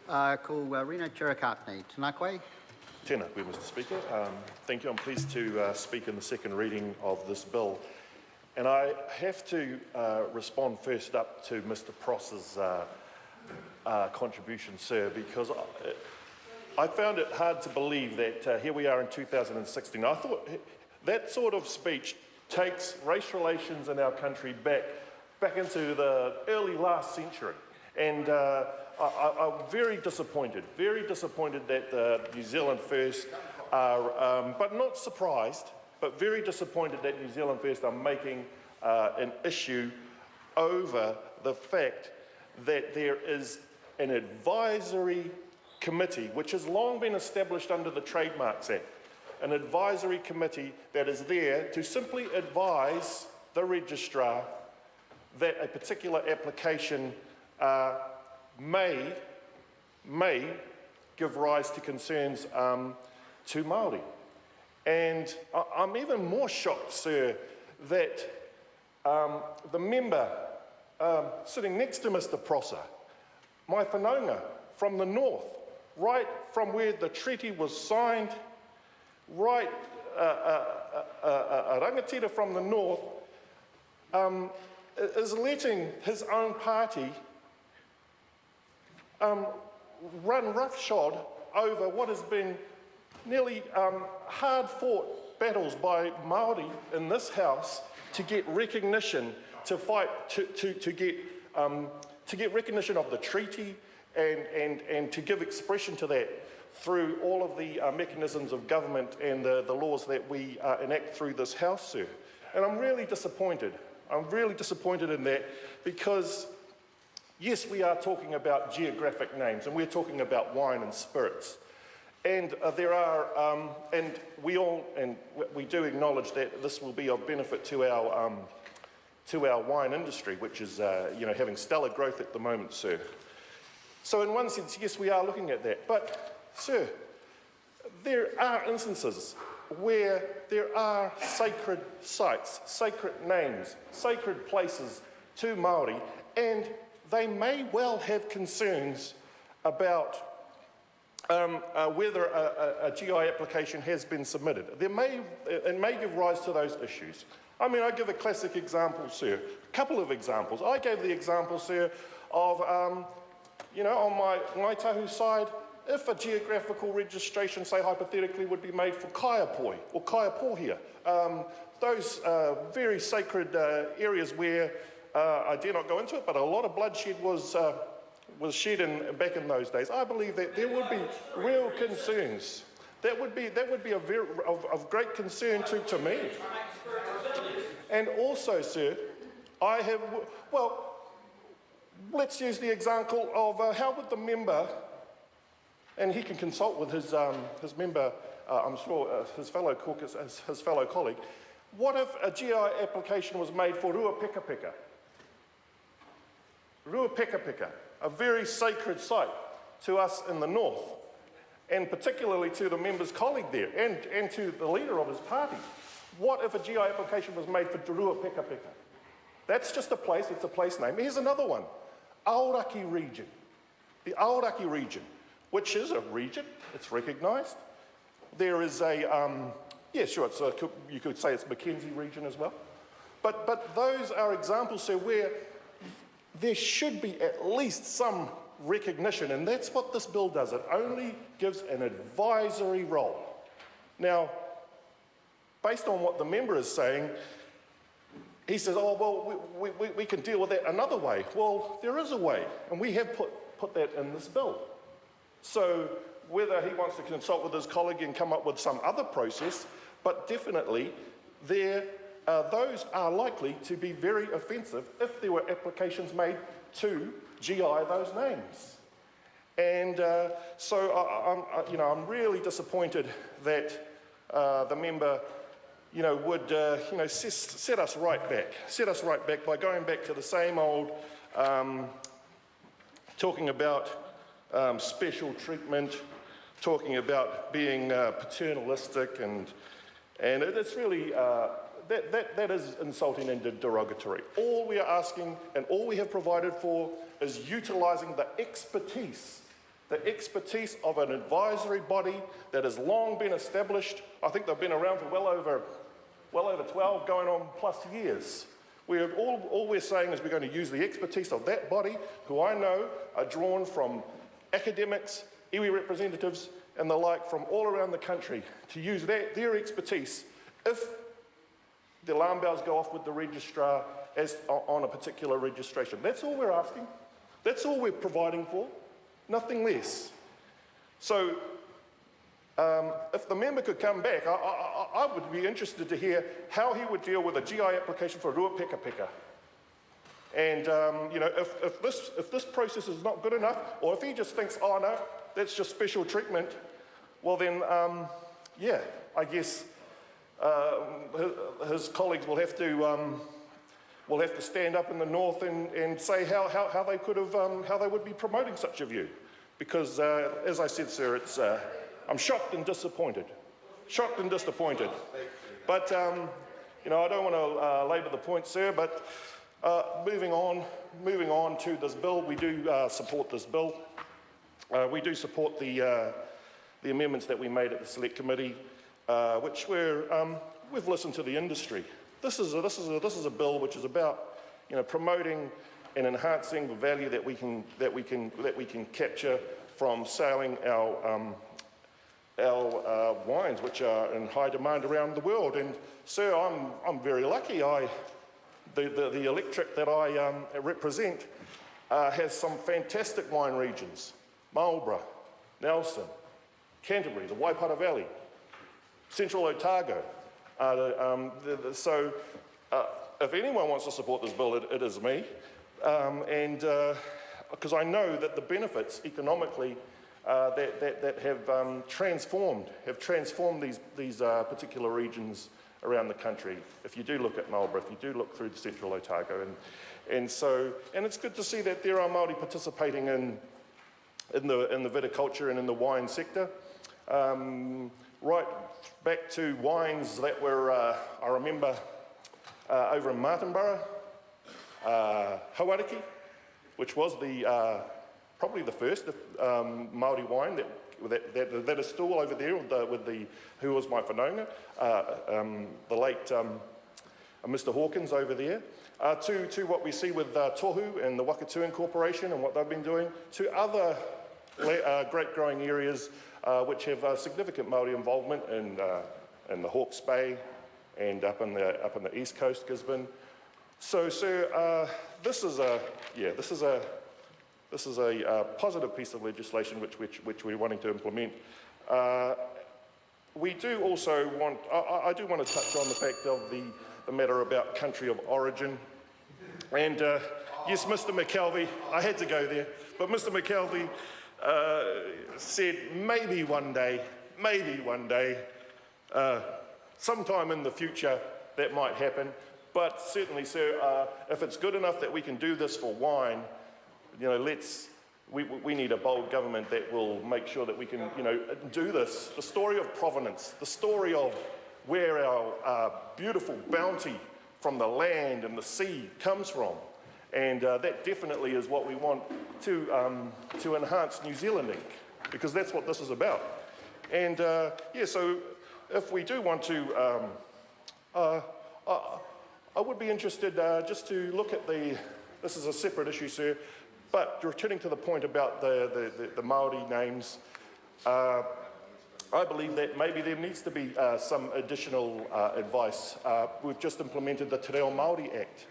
Ko Rena Geographical. Tēnā koe. Tēnā koe, Mr. Speaker. Thank you. I'm pleased to speak in the second reading of this bill. And I have to respond first up to Mr. Pross's contribution, sir, because I found it hard to believe that here we are in 2016. I thought that sort of speech takes race relations in our country back into the early last century. And I'm very disappointed that the New Zealand First are, but not surprised, but very disappointed that New Zealand First are making an issue over the fact that there is an advisory committee which has long been established under the Trademarks Act, an advisory committee that is there to simply advise the registrar that a particular application may give rise to concerns to Māori. And I'm even more shocked, sir, that the member sitting next to Mr. Prosser, my whanaunga from the north, right from where the treaty was signed, right, a rangatira from the north, is letting his own party run roughshod over what has been nearly hard-fought battles by Māori in this House to get recognition, to fight, to get recognition of the treaty and to give expression to that through all of the mechanisms of government and the laws that we enact through this House, sir. And I'm really disappointed. I'm really disappointed in that because, yes, we are talking about geographic names and we're talking about wine and spirits. And there are, and we do acknowledge that this will be of benefit to our wine industry, which is, having stellar growth at the moment, sir. So in one sense, yes, we are looking at that. But, sir, there are instances where there are sacred sites, sacred names, sacred places to Māori, and they may well have concerns about whether a GI application has been submitted. It may give rise to those issues. I mean, I give a classic example, sir, a couple of examples. I gave the example, sir, of, on my Ngaitahu side, if a geographical registration, say hypothetically, would be made for Kaiapoi or Kaiapohia, those very sacred areas where I dare not go into it, but a lot of bloodshed was shed back in those days. I believe that there would be real concerns. That would be of great concern to me. And also, sir, let's use the example of how would the member, and he can consult with his member, I'm sure his fellow caucus, his fellow colleague. What if a GI application was made for Ruapekapeka? Ruapekapeka, a very sacred site to us in the north, and particularly to the member's colleague there, and to the leader of his party. What if a GI application was made for Ruapekapeka? That's just a place, it's a place name. Here's another one, Aoraki region. The Aoraki region, which is a region, it's recognised. There is a, you could say it's Mackenzie region as well. But those are examples, sir, where there should be at least some recognition, and that's what this bill does. It only gives an advisory role. Now, based on what the member is saying, he says, oh, well, we can deal with that another way. Well, there is a way, and we have put that in this bill. So whether he wants to consult with his colleague and come up with some other process, but definitely those are likely to be very offensive if there were applications made to GI those names. And I'm really disappointed that the member, would set us right back by going back to the same old talking about special treatment, talking about being paternalistic, and it's really that is insulting and derogatory. All we are asking and all we have provided for is utilising the expertise The expertise of an advisory body that has long been established. I think they've been around for well over 12, going on plus years. All we're saying is we're going to use the expertise of that body, who I know are drawn from academics, iwi representatives, and the like from all around the country, to use their expertise if the alarm bells go off with the registrar on a particular registration. That's all we're asking. That's all we're providing for. Nothing less. So, if the member could come back, I would be interested to hear how he would deal with a GI application for Ruapeka Peka. And, you know, if this process is not good enough, or if he just thinks, oh no, that's just special treatment, well then, yeah, I guess his colleagues will have to stand up in the north and say how they could have, how they would be promoting such a view. Because, as I said, sir, it's, I'm shocked and disappointed. Shocked and disappointed. But, you know, I don't want to labour the point, sir, but moving on to this bill, we do support this bill. We do support the amendments that we made at the Select Committee, which we've listened to the industry. This is a bill which is about, you know, promoting and enhancing the value that we can capture from selling our wines, which are in high demand around the world. And sir, I'm very lucky. The electorate that I represent has some fantastic wine regions: Marlborough, Nelson, Canterbury, the Waipara Valley, Central Otago. So if anyone wants to support this bill, it is me. Because I know that the benefits economically that have transformed these particular regions around the country. If you do look at Marlborough, if you do look through the Central Otago, and it's good to see that there are Māori participating in the viticulture and in the wine sector. Right back to wines that were, I remember, over in Martinborough, Hawariki, which was probably the first Māori wine that is still over there with the who was my whanaunga, the late Mr. Hawkins over there, to what we see with Tohu and the Wakatūān Corporation and what they've been doing, to other grape growing areas which have significant Māori involvement in the Hawke's Bay and up in the east coast, Gisborne. So, sir, this is a positive piece of legislation which we're wanting to implement. We do also want. I do want to touch on the fact of the matter about country of origin, and yes, Mr. McKelvey, I had to go there, but Mr. McKelvey said maybe one day, sometime in the future that might happen. But certainly, sir, if it's good enough that we can do this for wine, you know, we need a bold government that will make sure that we can, you know, do this. The story of provenance, the story of where our beautiful bounty from the land and the sea comes from. And that definitely is what we want to enhance New Zealand Inc., because that's what this is about. And yeah, so if we do want to, I would be interested just to look at this is a separate issue, sir, but returning to the point about the Māori names, I believe that maybe there needs to be some additional advice. We've just implemented the Te Reo Māori Act,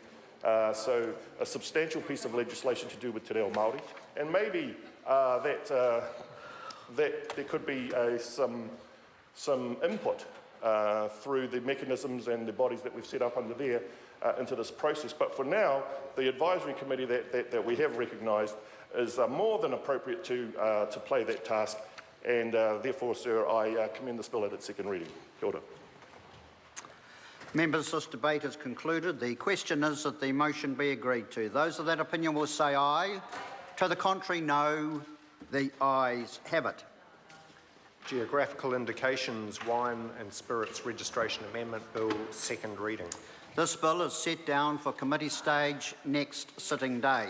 so a substantial piece of legislation to do with Te Reo Māori, and maybe that there could be some input through the mechanisms and the bodies that we've set up under there into this process. But for now, the advisory committee that we have recognised is more than appropriate to play that task, and therefore, sir, I commend this bill at its second reading. Kia ora. Members, this debate is concluded. The question is that the motion be agreed to. Those of that opinion will say aye. To the contrary, no. The ayes have it. Geographical Indications Wine and Spirits Registration Amendment Bill, second reading. This bill is set down for committee stage next sitting day.